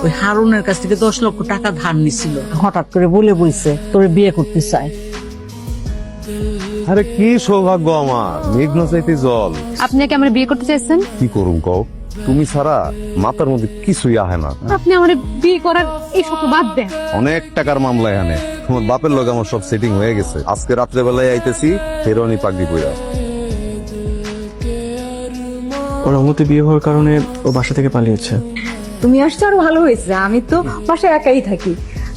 ওই হারুনের কাছ থেকে 10 লক্ষ টাকা ধার নিছিল, হঠাৎ করে বলে বইছে তোরে বিয়ে করতে চায়। আরে কি সৌভাগ্য আমার, মেঘ না চাইতে জল। আপনি কি আমার বিয়ে করতে চাইছেন? কি করুম কও, তুমি ছাড়া মাথার মধ্যে কিছুই আহে না। আপনি আমার বিয়ে করার এই সব বাদ দেন। অনেক টাকার মামলা এখানে, তোমার বাপের লগে আমার সব সেটিং হয়ে গেছে। আজকে রাত্রে বেলায় আইতেছি ফেরোনি পাগড়ি পইরা। ওর অমতে বিয়ে হওয়ার কারণে ও বাসা থেকে পালিয়েছে। তুমি আসতে আরো ভালো হয়েছে, আমি তো বাসায় একাই থাকি।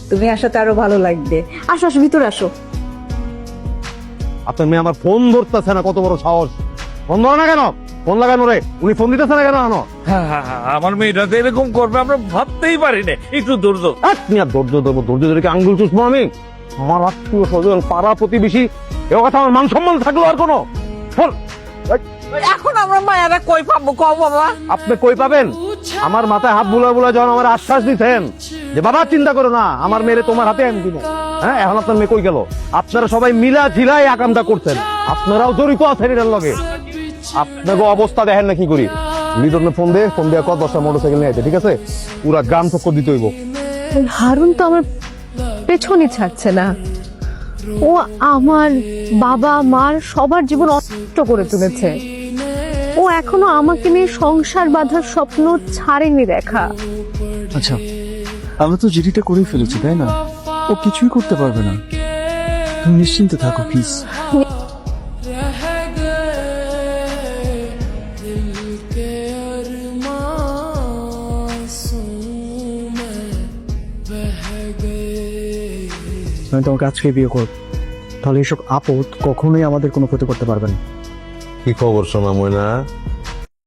তুমি আসাতে আরো ভালো লাগবে। আসো আসো, ভিতরে আসো। আপনার মেয়ে আমার ফোন ধরতেছে না, কত বড় সাহস! ফোন ধরে না কেন? ফোন লাগানো রে, উনি ফোন দিতেছে না কেন? আনো আমার মেয়েটা তো এরকম করবে আমরা ভাবতেই পারি না। একটু ধৈর্য। ধৈর্য দেবো, ধৈর্য ধরে কি আঙ্গুল চুষবো আমি? আমার আত্মীয় স্বজন, পাড়া প্রতিবেশী, এ কথা আমার মান সম্মান থাকলো আর কোনো? ফোন এখন আমরা মায়েরা কই পাবো কও বাবা? আপনি কই পাবেন? আমার মাথায় হাত বুলা বুলা যখন আমার আশ্বাস দিচ্ছেন যে বাবা চিন্তা করো না, আমার মেয়ে তোমার হাতে আমি দিব। হ্যাঁ, এখন আপনার মেয়ে কই গেল? আপনারা সবাই মিলা ঝিলাই আকামটা করছেন, আপনারাও জড়িত আছেন এটার লগে। আপনাকে অবস্থা দেখেন না কি করি। লিডনে ফোন দিয়ে কত 10টা মোটরসাইকেল নিয়ে আছে, ঠিক আছে? পুরা গ্রাম চক্কর দিতে হইব। হারুন তো আমার পেছনই ছাড়ছে না। ও আমার বাবা মার সবার জীবন নষ্ট করে তুলেছে। ও এখনো আমাকে নিয়ে সংসার বাঁধার স্বপ্ন ছাড়েনি দেখা। আচ্ছা, আমরা তো জিডিটা করেই ফেলেছি, তাই না? ও কিছুই করতে পারবে না। তুমি নিশ্চিন্তে থাকো প্লিজ। আমি তোমাকে আজকে বিয়ে করব, তাহলে এসব আপদ কখনোই আমাদের কোনো ক্ষতি করতে পারবে না। কি খবর শোনা ময়না?